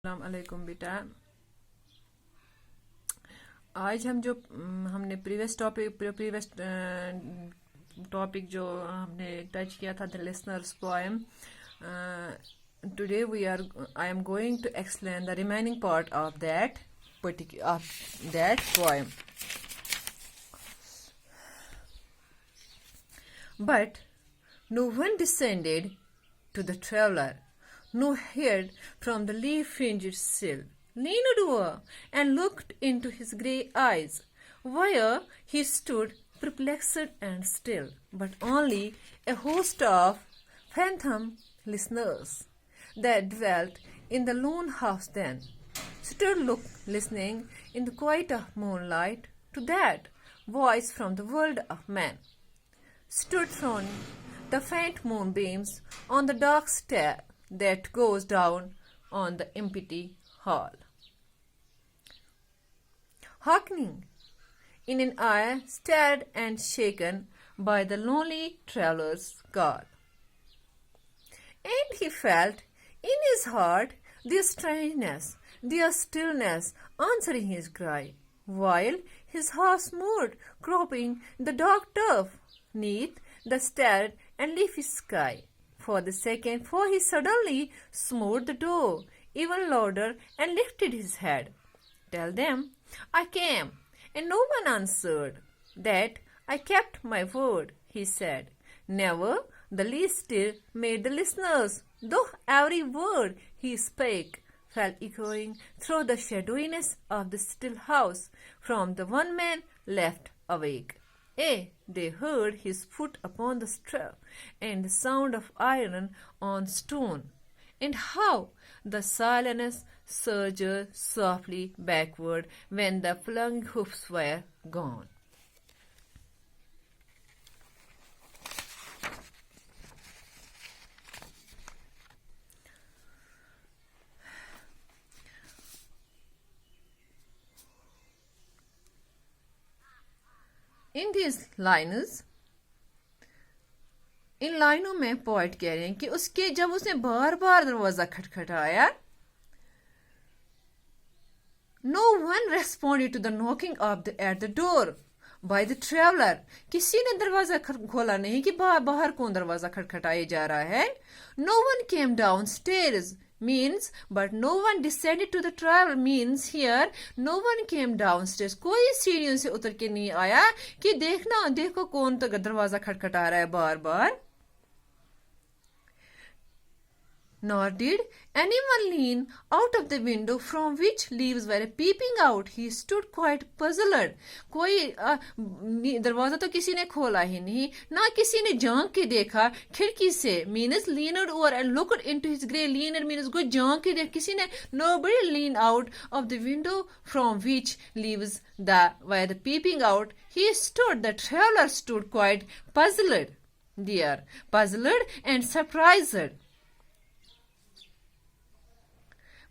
अस्सलाम बेटा। आज हमने प्रीवियस टॉपिक जो हमने टच किया था the listeners poem. Today I am going to explain the remaining part of that poem. But no one descended to the traveler, no heard from the leaf-fringed sill, leaned over and looked into his grey eyes, where he stood perplexed and still, but only a host of phantom listeners that dwelt in the lone house then stood listening in the quiet of moonlight to that voice from the world of man. Stood throwing the faint moonbeams on the dark stair that goes down on the empty hall. Hearkening in an eye stirred and shaken by the lonely traveller's call. And he felt in his heart their strangeness, their stillness answering his cry, while his horse moved, cropping the dark turf neath the starred and leafy sky. For he suddenly smote the door even louder and lifted his head. Tell them I came, and no one answered. That I kept my word, he said. Never the least stir made the listeners, though every word he spake fell echoing through the shadowiness of the still house from the one man left awake. They heard his foot upon the strap and the sound of iron on stone, and how the silence surged softly backward when the flung hoofs were gone. इन लाइनों में poet कह रहे हैं कि जब उसने बार बार दरवाजा खटखटाया, no one responded to the knocking at the door by the traveler. किसी ने दरवाजा खोला नहीं कि बाहर कौन दरवाजा खटखटाए जा रहा है. No one came downstairs means, but no one descended to the traveler means here no one came downstairs. कोई सीढ़ियों से उतर के नहीं आया कि देखो कौन तो दरवाजा खटखटा रहा है बार बार. Nor did anyone lean out of the window from which leaves were peeping out. He stood quite puzzled. कोई दरवाजा तो किसी ने खोला ही नहीं, ना किसी ने झांक के देखा खिड़की से. Means leaned over and looked into his grey. Leaned means कोई झांक के देख, किसी ने nobody leaned out of the window from which leaves were peeping out. He stood, the traveler stood quite puzzled there, puzzled and surprised.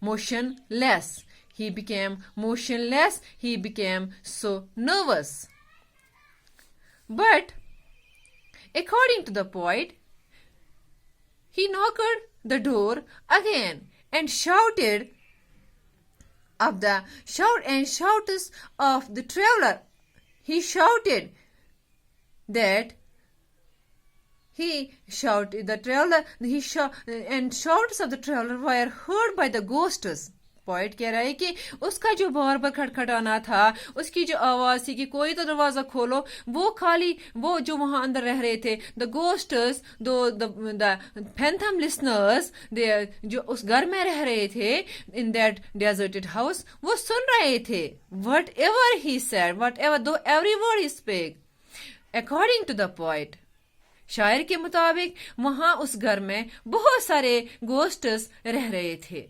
Motionless. He became motionless. He became so nervous. But, according to the poet, he knocked the door again and shouted of the shouts of the traveler. He shouted that and shouts of the traveler were heard by the ghosts. Poet कह रहा है कि उसका जो बार बार खटखटाना था, उसकी जो आवाज थी कि कोई तो दरवाजा खोलो, वो जो वहां अंदर रह रहे थे, the ghosts, the phantom listeners, जो उस घर में रह रहे थे in that deserted house, वो सुन रहे थे. Whatever he said, though every word he spake, according to the poet, शायर के मुताबिक वहां उस घर में बहुत सारे गोस्ट्स रह रहे थे.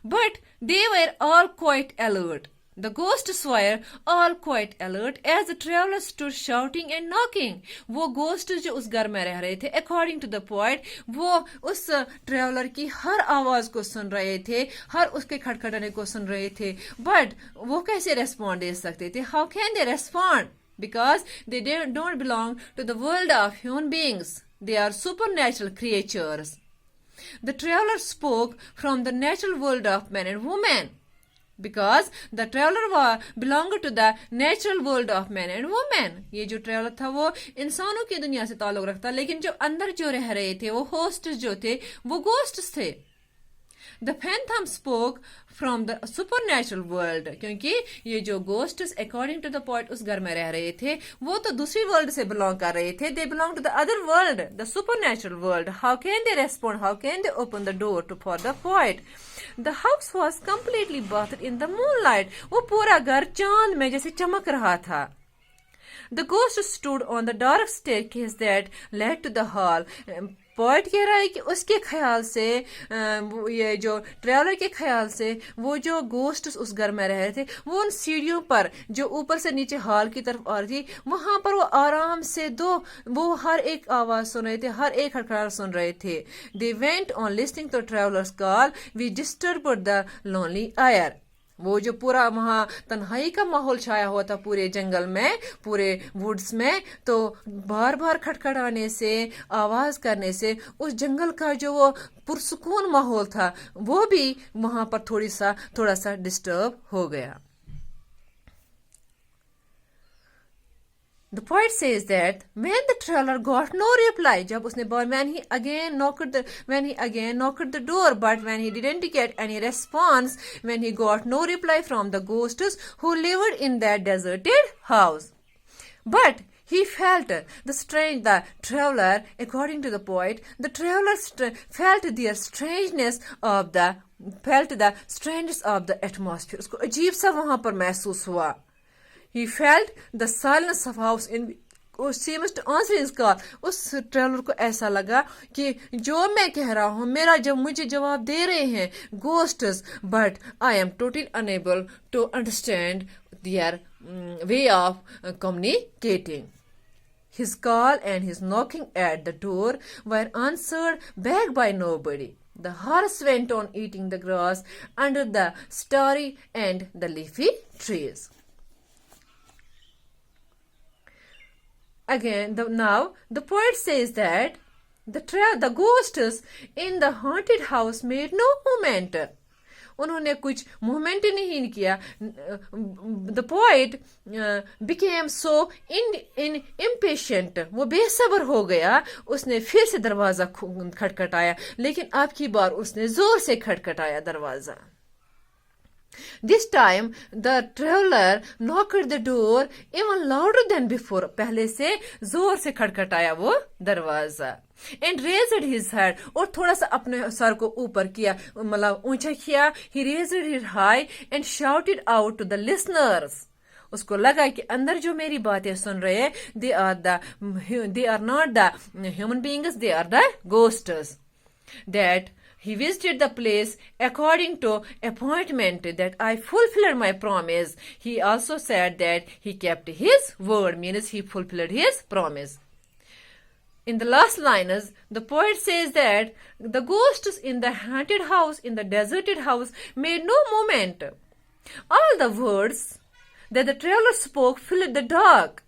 But they were all quite alert. The ghosts were all quite alert as the traveler stood shouting and knocking. वो ghosts जो उस घर में रह रहे थे, according to the poet, वो उस traveler की हर आवाज को सुन रहे थे, हर उसके खटखटाने को सुन रहे थे. But वो कैसे respond दे सकते थे? How can they respond? Because they don't belong to the world of human beings. They are supernatural creatures. The traveler spoke from the natural world of men and women. Because the traveler belonged to the natural world of men and women. ये जो traveller था वो इंसानों की दुनिया से ताल्लुक रखता, लेकिन जो अंदर जो रह रहे थे वो होस्ट जो थे वो गोस्ट्स थे. The phantom spoke from the supernatural world. क्योंकि ये जो ghosts according to the poet उस घर में रह रहे थे वो तो दूसरी वर्ल्ड से belong कर रहे थे. They belong to the other world, the supernatural world. How can they respond? How can they open the door for the poet? The house was completely bathed in the moonlight. वो पूरा घर चांद में जैसे चमक रहा था. The ghost stood on the dark staircase that led to the hall. Poet कह रहा है कि उसके ख्याल से ये जो ट्रेवलर के ख्याल से वो जो गोस्ट उस घर में रह रहे थे वो उन सीढ़ियों पर जो ऊपर से नीचे हॉल की तरफ आ रही थी वहां पर वो आराम से वो हर एक आवाज सुन रहे थे, हर एक खड़खड़ाहट सुन रहे थे. They went on listening to travelers call. We disturbed the lonely air. वो जो पूरा वहां तन्हाई का माहौल छाया हुआ था पूरे जंगल में, पूरे वुड्स में, तो बार बार खटखटाने से, आवाज करने से उस जंगल का जो वो पुरसुकून माहौल था वो भी वहां पर थोड़ा सा डिस्टर्ब हो गया. The poet says that when the traveler got no reply, जब उसने when he again knocked the door, but when he didn't get any response, when he got no reply from the ghosts who lived in that deserted house, but he felt the traveler, according to the poet, the traveler felt the strangeness of the atmosphere. उसको अजीब सा वहां पर महसूस हुआ. He felt the silence of house in seems to answer his call. उस traveller को ऐसा लगा कि जो मैं कह रहा हूँ मुझे जवाब दे रहे हैं ghosts, but I am totally unable to understand their way of communicating. His call and his knocking at the door were answered back by nobody. The horse went on eating the grass under the starry and the leafy trees. Again, now the poet says that the ghosts in the haunted house made no movement. उन्होंने कुछ movement नहीं किया. The poet became so impatient. वो बेसब्र हो गया. उसने फिर से दरवाजा खटखटाया, लेकिन अब की बार उसने जोर से खटखटाया दरवाजा. This time the traveler knocked the door even louder than before. पहले से जोर से खटखटाया वो दरवाजा. And raised his head, और थोड़ा सा अपने सर को ऊपर किया, मतलब ऊंचा किया. He raised it high and shouted out to the listeners. उसको लगा कि अंदर जो मेरी बातें सुन रहे हैं they are not the human beings, they are the ghosts. That he visited the place according to appointment, that I fulfilled my promise. He also said that he kept his word, means he fulfilled his promise. In the last lines, the poet says that the ghosts in the haunted house, in the deserted house, made no movement. All the words that the traveler spoke filled the dark,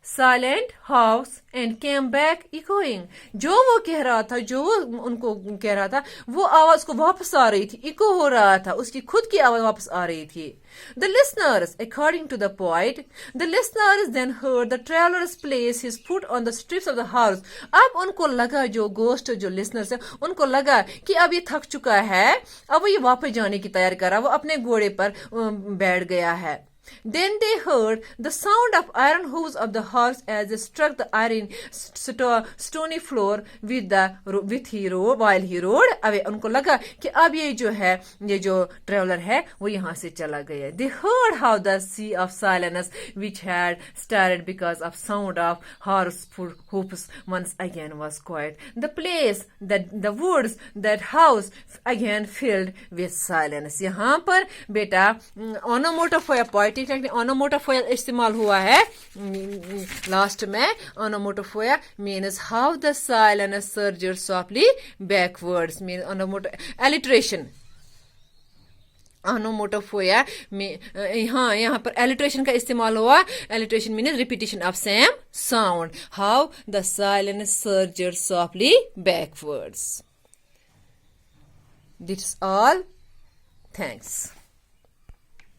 silent house and came back echoing. जो वो कह रहा था, जो वो उनको कह रहा था, वो आवाज को वापस आ रही थी, इको हो रहा था, उसकी खुद की आवाज वापस आ रही थी. The listeners, according to the poet, the listeners then heard the travelers place his foot on the steps of the house. अब उनको लगा, जो ghost, जो listeners है, उनको लगा कि अब ये थक चुका है, अब वो ये वापस जाने की तैयारी कर रहा, वो अपने घोड़े पर बैठ गया है. Then they heard the sound of iron hooves of the horse as they struck the iron stony floor while he rode away. उनको लगा कि अब ये जो traveler है वो यहाँ से चला गया. They heard how the sea of silence which had stirred because of sound of horse hoofs once again was quiet. The place, the woods, that house again filled with silence. यहाँ पर बेटा onomatopoeia, poetic technique onomatopoeia इस्तेमाल हुआ है last में. Onomatopoeia means how the silence surges softly backwards, means alliteration. Onomatopoeia में यहाँ पर alliteration का इस्तेमाल हुआ. Alliteration means repetition of same sound. How the silence surges softly backwards. This all. Thanks.